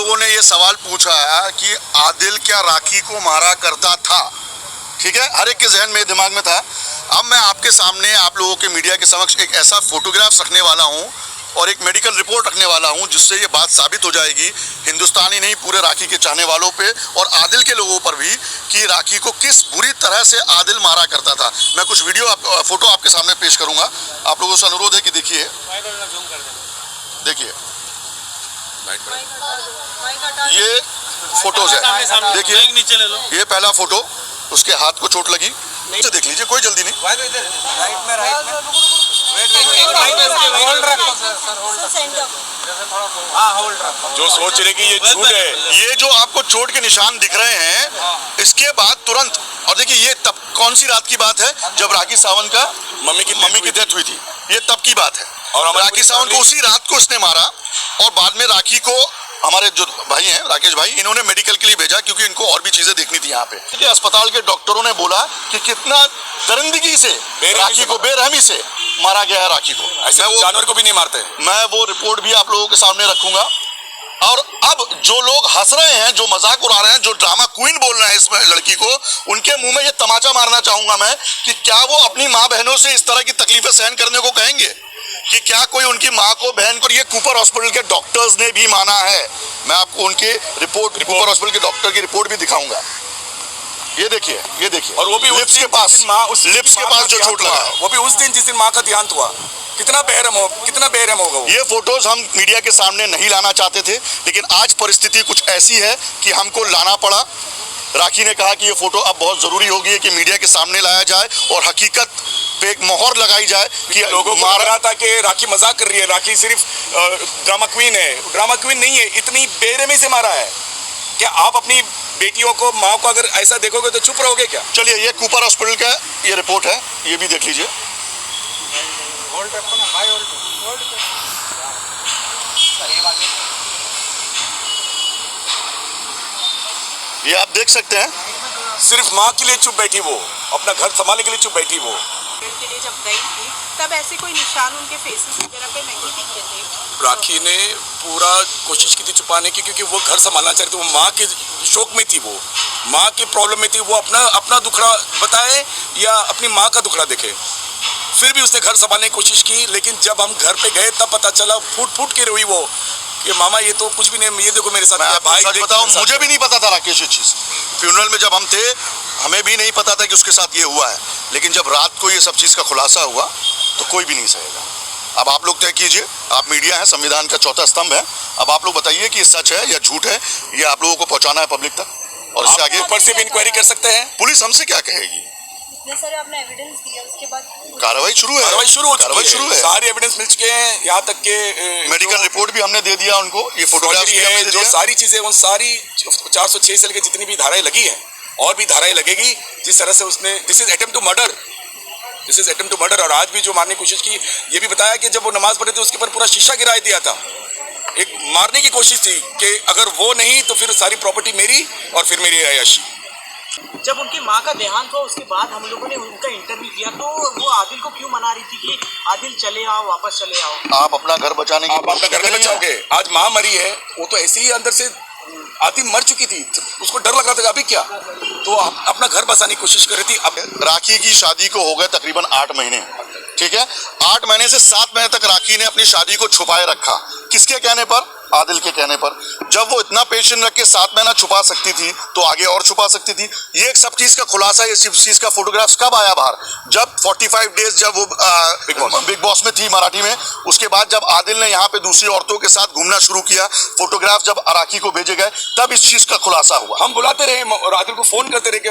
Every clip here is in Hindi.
लोगों ने ये सवाल पूछा है कि आदिल क्या राखी को मारा करता था। ठीक है, हर एक के जहन में दिमाग में था। अब मैं आपके सामने आप लोगों के मीडिया के समक्ष एक ऐसा फोटोग्राफ रखने वाला हूँ और एक मेडिकल रिपोर्ट रखने वाला हूँ जिससे ये बात साबित हो जाएगी हिंदुस्तानी नहीं पूरे राखी के चाहने वालों पे और आदिल के लोगों पर भी कि राखी को किस बुरी तरह से आदिल मारा करता था। मैं कुछ फोटो आपके सामने पेश करूँगा। आप लोगों से अनुरोध है कि देखिए ये फोटोज है। देखिए नीचे ले लो। ये पहला फोटो, उसके हाथ को चोट लगी, इसे देख लीजिए, कोई जल्दी नहीं। जो सोच रहे कि ये झूठ है, ये जो आपको चोट के निशान दिख रहे हैं इसके बाद तुरंत, और देखिए ये तब कौन सी रात की बात है जब राखी सावंत का मम्मी की डेथ हुई थी। ये तब की बात है और राखी सावंत को उसी रात को उसने मारा और बाद में राखी को हमारे जो भाई हैं राकेश भाई, इन्होंने मेडिकल के लिए भेजा क्योंकि इनको और भी चीजें देखनी थी यहाँ पे। अस्पताल के डॉक्टरों ने बोला कि कितना दरिंदगी से राखी को बेरहमी से मारा गया है राखी को। ऐसे वो जानवर को भी नहीं मारते। मैं वो रिपोर्ट भी आप लोगों के सामने रखूंगा। और अब जो लोग हंस रहे हैं, जो मजाक उड़ा रहे हैं, जो ड्रामा क्वीन बोल रहे हैं इस लड़की को, उनके मुंह में ये तमाचा मारना चाहूंगा मैं कि क्या वो अपनी माँ बहनों से इस तरह की तकलीफें सहन करने को कहेंगे? कि क्या कोई उनकी माँ को बहन को, ये कूपर हॉस्पिटल के डॉक्टर्स ने भी माना है। मैं आपको उनके रिपोर्ट कूपर हॉस्पिटल के डॉक्टर की रिपोर्ट भी दिखाऊंगा। ये देखिए और वो भी लिप्स के पास जो चोट लगा, वो भी उस दिन जिस दिन माँ का देहांत हुआ। कितना बेरहम होगा वो। ये फोटोज हम मीडिया के सामने नहीं लाना चाहते थे, लेकिन आज परिस्थिति कुछ ऐसी है कि हमको लाना पड़ा। राखी ने कहा कि ये फोटो अब बहुत जरूरी होगी कि मीडिया के सामने लाया जाए और हकीकत पे एक मोहर लगाई जाए कि लोगों को लग रहा था कि राखी मजाक कर रही है, राखी सिर्फ ड्रामा क्वीन है। ड्रामा क्वीन नहीं है, इतनी बेरहमी से मारा है। क्या आप अपनी बेटियों को, माँ को अगर ऐसा देखोगे तो चुप रहोगे क्या? चलिए, ये कूपर हॉस्पिटल का ये रिपोर्ट है, ये भी देख लीजिए। ये आप देख सकते हैं, सिर्फ माँ के लिए चुप बैठी वो, अपना घर संभालने के लिए चुप बैठी वो। के लिए जब गई थी तब ऐसे कोई निशान उनके फेसेस वगैरह पे नहीं दिखे थे। राखी ने पूरा कोशिश की थी छुपाने की, क्योंकि वो घर संभालना चाहती थी। वो माँ के शोक में थी, वो माँ की प्रॉब्लम में थी। वो अपना दुखड़ा बताए या अपनी माँ का दुखड़ा देखे। फिर भी उसने घर संभालने की कोशिश की, लेकिन जब हम घर पे गए तब पता चला, फूट के रोई वो कि मामा ये तो कुछ भी नहीं, ये देखो मेरे साथ। भाई बताओ, मुझे भी नहीं पता था राकेश ये चीज। फ्यूनरल में जब हम थे हमें भी नहीं पता था कि उसके साथ ये हुआ है, लेकिन जब रात को ये सब चीज का खुलासा हुआ तो कोई भी नहीं सहेगा। अब आप लोग तय कीजिए, आप मीडिया है, संविधान का चौथा स्तंभ है। अब आप लोग बताइए कि सच है या झूठ है, ये आप लोगों को पहुंचाना है पब्लिक तक, और इससे आगे ऊपर से भी इंक्वायरी कर सकते हैं। पुलिस हमसे क्या कहेगी? इतने सारे आपने एविडेंस दिया, उसके बाद कार्रवाई शुरू है। सारे एविडेंस मिल चुके हैं, यहाँ तक के मेडिकल रिपोर्ट भी हमने दे दिया उनको। ये फोटोग्राफ है, जो सारी चीजें, उन सारी 406 से लेकर जितनी भी धाराएं लगी हैं और भी धाराएं लगेगी। जिस तरह से उसने, this is attempt to murder. और आज भी जो मारने की कोशिश की, ये भी बताया कि जब वो नमाज पढ़े थे उसके ऊपर पूरा शीशा गिरा दिया था। एक मारने की कोशिश थी कि अगर वो नहीं तो फिर सारी प्रॉपर्टी मेरी और फिर मेरी अयाशी। जब उनकी माँ का देहांत हुआ उसके बाद हम लोगों ने उनका इंटरव्यू किया, तो वो आदिल को क्यों मना रही थी कि आदिल चले आओ, वापस चले आओ? आप अपना घर बचाने की, आप अपना घर नहीं बचाओगे। आज माँ मरी है, वो तो ऐसे ही अंदर से आदि मर चुकी थी, उसको डर लग रहा था अभी क्या, तो अपना घर बसाने की कोशिश कर रही थी। अब राखी की शादी को हो गए तकरीबन 8 महीने। ठीक है, 8 महीने से 7 महीने तक राखी ने अपनी शादी को छुपाए रखा। किसके कहने पर? आदिल के कहने पर। जब वो इतना पेशेंस रख के 7 महीना छुपा सकती थी तो आगे और छुपा सकती थी। ये सब चीज का खुलासा, ये सब चीज का फोटोग्राफ्स कब आया बाहर? जब 45 डेज जब वो बिग बॉस में थी मराठी में, उसके बाद जब आदिल ने यहाँ पे दूसरी औरतों के साथ घूमना शुरू किया, फोटोग्राफ जब राखी को भेजे गए, तब इस चीज का खुलासा हुआ। हम बुलाते रहे और आदिल को फोन करते रहे कि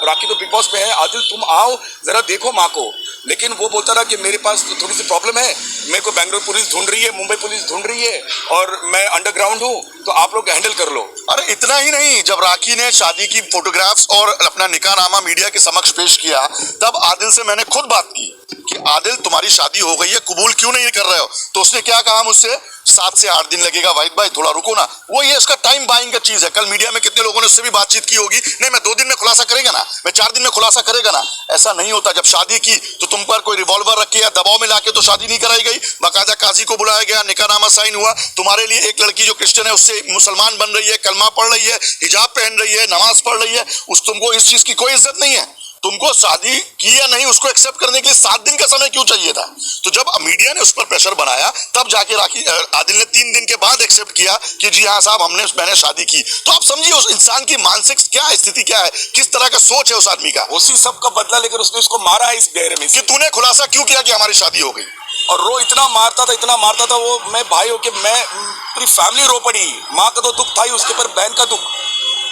राखी तो बिग बॉस में है, आदिल तुम आओ जरा देखो माँ को, लेकिन वो बोलता रहा कि मेरे पास तो थोड़ी सी प्रॉब्लम है, मेरे को बेंगलोर पुलिस ढूंढ रही है, मुंबई पुलिस ढूंढ रही है और मैं अंडरग्राउंड हूँ, तो आप लोग हैंडल कर लो। अरे इतना ही नहीं, जब राखी ने शादी की फोटोग्राफ्स और अपना निकाहनामा मीडिया के समक्ष पेश किया, तब आदिल से मैंने खुद बात की कि आदिल तुम्हारी शादी हो गई है, कबूल क्यों नहीं कर रहे हो? तो उसने क्या कहा मुझसे 7 से 8 दिन लगेगा। वाहिद भाई थोड़ा रुको ना, वो ये इसका टाइम बाइंग का चीज है। कल मीडिया में कितने लोगों ने उससे भी बातचीत की होगी, नहीं मैं 2 दिन में खुलासा करेगा ना, मैं 4 दिन में खुलासा करेगा ना। ऐसा नहीं होता। जब शादी की तो तुम पर कोई रिवॉल्वर रख के या दबाव में लाके तो शादी नहीं कराई गई, बाकायदा काजी को बुलाया गया, निकाहनामा साइन हुआ। तुम्हारे लिए एक लड़की जो क्रिश्चियन है उससे मुसलमान बन रही है, कलमा पढ़ रही है, हिजाब पहन रही है, नमाज पढ़ रही है, उस तुमको इस चीज की कोई इज्जत नहीं है। तुमको शादी की या नहीं उसको एक्सेप्ट करने के लिए 7 दिन का समय क्यों चाहिए था? तो जब मीडिया ने उस पर प्रेशर बनाया तब जाके आदिल ने 3 दिन के बाद एक्सेप्ट किया कि जी हाँ साहब मैंने शादी की। तो आप समझिए उस इंसान की मानसिक क्या स्थिति क्या है, किस तरह का सोच है उस आदमी का। उसी सब का बदला लेकर उसने उसको मारा है इस गहरे में कि तूने खुलासा क्यों किया कि हमारी शादी हो गई। और रो इतना मारता था वो, मैं भाई होके मैं पूरी फैमिली रो पड़ी। माँ का तो दुख था ही, उसके ऊपर बहन का दुख।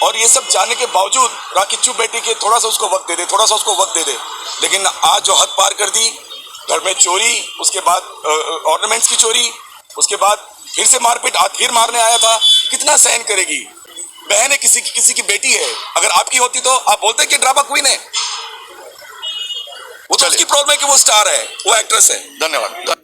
और ये सब जानने के बावजूद राखी चुप बैठी कि थोड़ा सा उसको वक्त दे दे, थोड़ा सा उसको वक्त दे दे। लेकिन आज जो हद पार कर दी, घर में चोरी, उसके बाद ऑर्नामेंट्स की चोरी, उसके बाद फिर से मारपीट, आज फिर मारने आया था। कितना सहन करेगी? बहन है, किसी की बेटी है। अगर आपकी होती तो आप बोलते कि ड्रामा क्वीन है। वो तो उसकी प्रॉब्लम है कि वो स्टार है, वो एक्ट्रेस है। धन्यवाद।